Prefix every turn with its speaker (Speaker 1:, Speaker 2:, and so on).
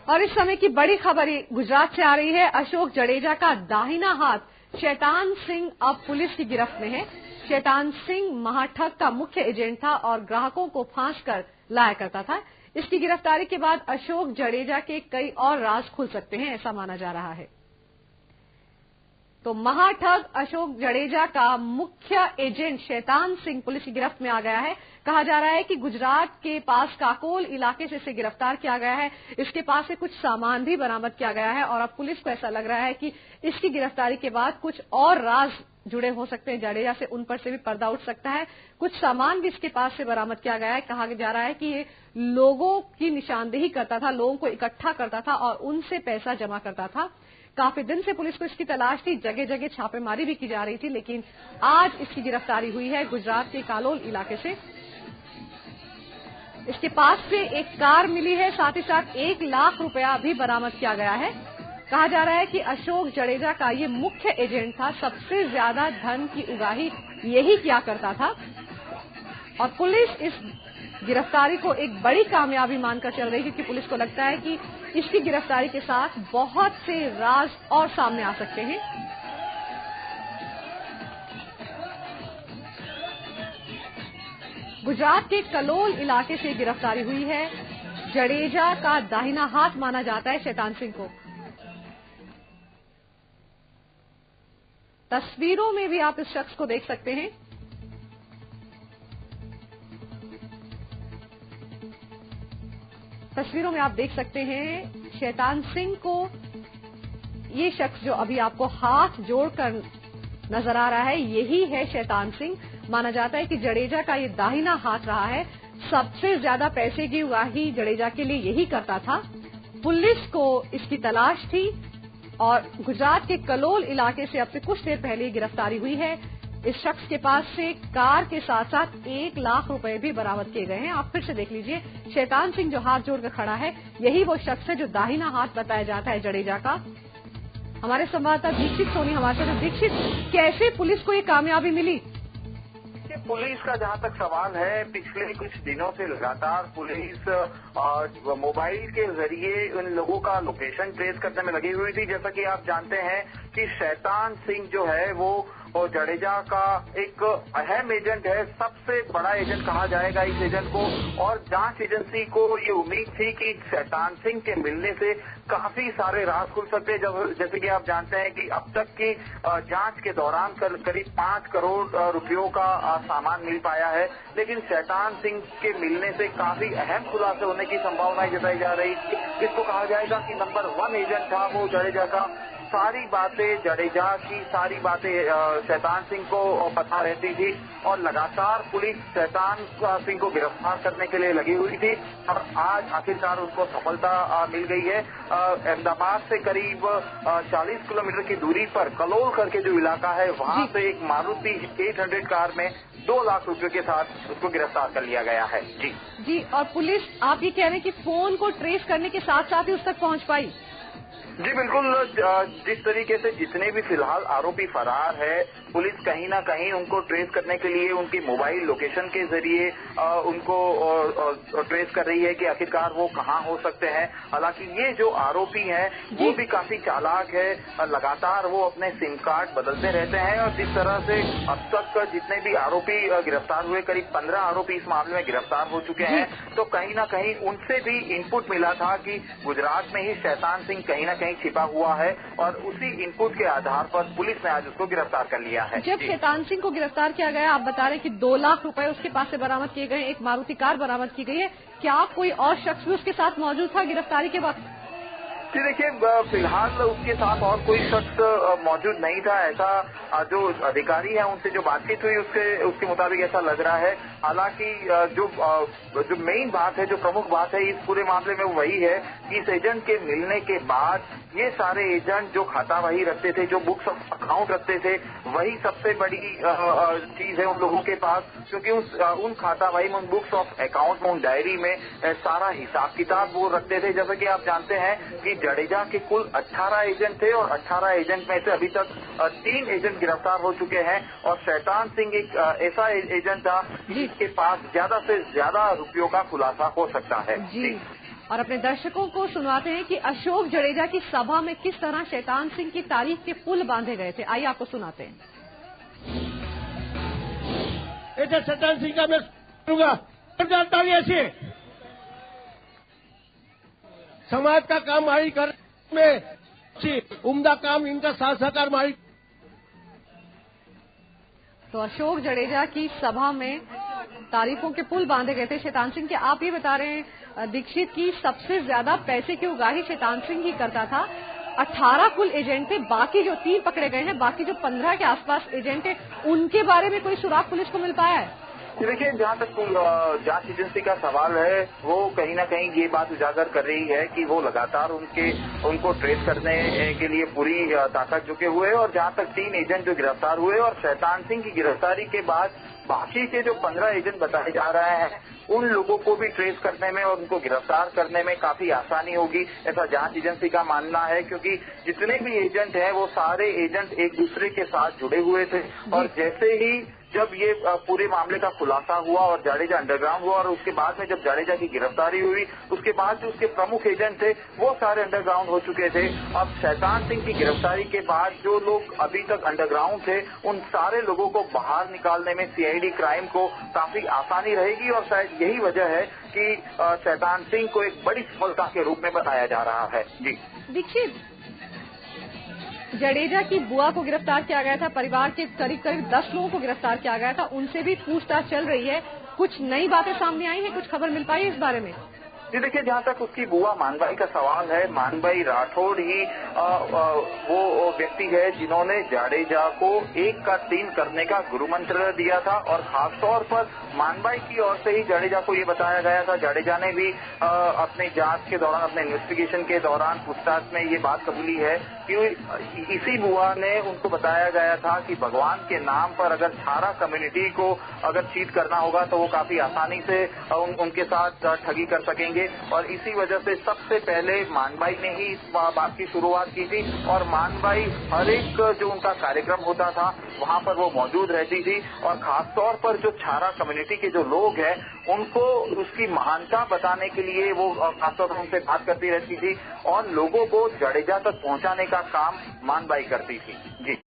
Speaker 1: और इस समय की बड़ी खबर गुजरात से आ रही है। अशोक जडेजा का दाहिना हाथ शैतान सिंह अब पुलिस की गिरफ्त में है। शैतान सिंह महाठग का मुख्य एजेंट था और ग्राहकों को फांस कर लाया करता था। इसकी गिरफ्तारी के बाद अशोक जडेजा के कई और राज खुल सकते हैं, ऐसा माना जा रहा है। तो महाठग अशोक जडेजा का मुख्य एजेंट शैतान सिंह पुलिस की गिरफ्त में आ गया है। कहा जा रहा है कि गुजरात के पास काकोल इलाके से इसे गिरफ्तार किया गया है। इसके पास से कुछ सामान भी बरामद किया गया है और अब पुलिस को ऐसा लग रहा है कि इसकी गिरफ्तारी के बाद कुछ और राज जुड़े हो सकते हैं जडेजा से, उन पर से भी पर्दा उठ सकता है। कुछ सामान भी इसके पास से बरामद किया गया है। कहा जा रहा है कि ये लोगों की निशानदेही करता था, लोगों को इकट्ठा करता था और उनसे पैसा जमा करता था। काफी दिन से पुलिस को इसकी तलाश थी, जगह जगह छापेमारी भी की जा रही थी, लेकिन आज इसकी गिरफ्तारी हुई है गुजरात के कालोल इलाके से। इसके पास से एक कार मिली है, साथ ही साथ 1 लाख रुपया भी बरामद किया गया है। कहा जा रहा है कि अशोक जडेजा का ये मुख्य एजेंट था, सबसे ज्यादा धन की उगाही यही किया करता था और पुलिस इस गिरफ्तारी को एक बड़ी कामयाबी मानकर चल रही है, क्योंकि पुलिस को लगता है कि इसकी गिरफ्तारी के साथ बहुत से राज और सामने आ सकते हैं। गुजरात के कलोल इलाके से गिरफ्तारी हुई है। जडेजा का दाहिना हाथ माना जाता है शैतान सिंह को। तस्वीरों में भी आप इस शख्स को देख सकते हैं। तस्वीरों में आप देख सकते हैं शैतान सिंह को। ये शख्स जो अभी आपको हाथ जोड़कर नजर आ रहा है, यही है शैतान सिंह। माना जाता है कि जडेजा का ये दाहिना हाथ रहा है। सबसे ज्यादा पैसे की उगाही जडेजा के लिए यही करता था। पुलिस को इसकी तलाश थी और गुजरात के कलोल इलाके से अब से कुछ देर पहले गिरफ्तारी हुई है। इस शख्स के पास से कार के साथ साथ 1 लाख रुपए भी बरामद किए गए हैं। आप फिर से देख लीजिए, शैतान सिंह जो हाथ जोड़कर खड़ा है, यही वो शख्स है जो दाहिना हाथ बताया जाता है जडेजा का। हमारे संवाददाता दीक्षित सोनी हमारे साथ। दीक्षित, कैसे पुलिस को ये कामयाबी मिली?
Speaker 2: पुलिस का जहां तक सवाल है, पिछले कुछ दिनों से लगातार पुलिस मोबाइल के जरिए उन लोगों का लोकेशन ट्रेस करने में लगी हुई थी। जैसा कि आप जानते हैं कि शैतान सिंह जो है वो जडेजा का एक अहम एजेंट है, सबसे बड़ा एजेंट कहा जाएगा इस एजेंट को। और जांच एजेंसी को ये उम्मीद थी कि शैतान सिंह के मिलने से काफी सारे राज खुल सकते हैं। जैसे कि आप जानते हैं कि अब तक की जांच के दौरान करीब 5 करोड़ रुपयों का सामान मिल पाया है, लेकिन शैतान सिंह के मिलने से काफी अहम खुलासे होने की संभावनाएं जताई जा रही थी। इसको कहा जाएगा कि नंबर 1 एजेंट था वो जडेजा का। सारी बातें जडेजा की, सारी बातें शैतान सिंह को पता रहती थी और लगातार पुलिस शैतान सिंह को गिरफ्तार करने के लिए लगी हुई थी और आज आखिरकार उनको सफलता मिल गई है। अहमदाबाद से करीब 40 किलोमीटर की दूरी पर कलोल करके जो इलाका है, वहां से एक मारुति 800 कार में 2 लाख रुपए के साथ उसको गिरफ्तार कर लिया गया है। जी,
Speaker 1: और पुलिस, आप ये कह रहे हैं कि फोन को ट्रेस करने के साथ साथ ही उस तक पहुंच पाई?
Speaker 2: जी बिल्कुल। जिस तरीके से जितने भी फिलहाल आरोपी फरार है, पुलिस कहीं ना कहीं उनको ट्रेस करने के लिए उनकी मोबाइल लोकेशन के जरिए उनको ट्रेस कर रही है कि आखिरकार वो कहां हो सकते हैं। हालांकि ये जो आरोपी हैं वो भी काफी चालाक है, लगातार वो अपने सिम कार्ड बदलते रहते हैं और जिस तरह से अब तक जितने भी आरोपी गिरफ्तार हुए, करीब 15 आरोपी इस मामले में गिरफ्तार हो चुके हैं, तो कहीं ना कहीं उनसे भी इनपुट मिला था कि गुजरात में ही शैतान सिंह कहीं ना कहीं छिपा हुआ है और उसी इनपुट के आधार पर पुलिस ने आज उसको गिरफ्तार कर लिया है।
Speaker 1: जब शैतान सिंह को गिरफ्तार किया गया, आप बता रहे हैं कि 2 लाख रुपए उसके पास से बरामद किए गए, एक मारुति कार बरामद की गई है। क्या कोई और शख्स भी उसके साथ मौजूद था गिरफ्तारी के वक्त?
Speaker 2: जी देखिए, फिलहाल उसके साथ और कोई शख्स मौजूद नहीं था। ऐसा जो अधिकारी है उनसे जो बातचीत हुई उसके मुताबिक ऐसा लग रहा है। हालांकि जो मेन बात है, जो प्रमुख बात है इस पूरे मामले में, वो वही है कि इस एजेंट के मिलने के बाद ये सारे एजेंट जो खातावाही रखते थे, जो बुक्स ऑफ अकाउंट रखते थे, वही सबसे बड़ी चीज है उन लोगों के पास, क्योंकि उन खातावाही में, उन बुक्स ऑफ अकाउंट में, उन डायरी में सारा हिसाब किताब वो रखते थे। जैसा कि आप जानते हैं कि जडेजा के कुल 18 एजेंट थे और 18 एजेंट में से अभी तक 3 एजेंट गिरफ्तार हो चुके हैं और शैतान सिंह एक ऐसा एजेंट था जिसके पास ज्यादा से ज्यादा रुपयों का खुलासा हो सकता है।
Speaker 1: जी। और अपने दर्शकों को सुनवाते हैं कि अशोक जडेजा की सभा में किस तरह शैतान सिंह की तारीफ के पुल बांधे गए थे। आइए आपको सुनाते हैं।
Speaker 3: शैतान सिंह का मैं जानता हूँ, ऐसे समाज का काम मारी कर में उम्दा काम इनका साथ सहकार मारी।
Speaker 1: तो अशोक जडेजा की सभा में तारीफों के पुल बांधे गए थे शैतान सिंह के। आप ये बता रहे हैं दीक्षित की सबसे ज्यादा पैसे की उगाही शैतान सिंह ही करता था। 18 कुल एजेंट थे, बाकी जो 3 पकड़े गए हैं, बाकी जो 15 के आसपास एजेंट थे, उनके बारे में कोई सुराग पुलिस को मिल पाया है?
Speaker 2: देखिए, जहाँ तक जांच एजेंसी का सवाल है, वो कहीं ना कहीं ये बात उजागर कर रही है कि वो लगातार उनको ट्रेस करने के लिए पूरी ताकत झुके हुए, और जहाँ तक 3 एजेंट जो गिरफ्तार हुए और शैतान सिंह की गिरफ्तारी के बाद बाकी के जो 15 एजेंट बताए जा रहे हैं, उन लोगों को भी ट्रेस करने में और उनको गिरफ्तार करने में काफी आसानी होगी, ऐसा जांच एजेंसी का मानना है। क्योंकि जितने भी एजेंट हैं वो सारे एजेंट एक दूसरे के साथ जुड़े हुए थे, और जैसे ही जब ये पूरे मामले का खुलासा हुआ और जाडेजा अंडरग्राउंड हुआ, और उसके बाद में जब जाडेजा की गिरफ्तारी हुई, उसके बाद जो उसके प्रमुख एजेंट थे वो सारे अंडरग्राउंड हो चुके थे। अब शैतान सिंह की गिरफ्तारी के बाद जो लोग अभी तक अंडरग्राउंड थे, उन सारे लोगों को बाहर निकालने में सीआईडी क्राइम को काफी आसानी रहेगी, और शायद यही वजह है कि शैतान सिंह को एक बड़ी सफलता के रूप में बताया जा रहा है। जी
Speaker 1: दीक्षित, जडेजा की बुआ को गिरफ्तार किया गया था, परिवार के करीब 10 लोगों को गिरफ्तार किया गया था, उनसे भी पूछताछ चल रही है। कुछ नई बातें सामने आई हैं, कुछ खबर मिल पाई है इस बारे में?
Speaker 2: जी देखिए, जहाँ तक उसकी बुआ मानबाई का सवाल है, मानबाई राठौड़ ही वो व्यक्ति है जिन्होंने जाडेजा को 1 का 3 करने का गुरु मंत्र दिया था, और खासतौर पर मानबाई की ओर से ही जाडेजा को ये बताया गया था। जाडेजा ने भी अपनी जांच के दौरान, अपने इन्वेस्टिगेशन के दौरान पूछताछ में ये बात कबूली है कि इसी बुआ ने उनको बताया गया था कि भगवान के नाम पर अगर छारा कम्युनिटी को अगर चीट करना होगा तो वो काफी आसानी से उनके साथ ठगी कर सकेंगे, और इसी वजह से सबसे पहले मानबाई ने ही इस बात की शुरुआत की थी, और मानबाई हर एक जो उनका कार्यक्रम होता था वहां पर वो मौजूद रहती थी, और खासतौर पर जो छारा कम्युनिटी के जो लोग हैं उनको उसकी महानता बताने के लिए वो खासतौर पर उनसे बात करती रहती थी, और लोगों को जाडेजा तक पहुंचाने का काम मानबाई करती थी। जी।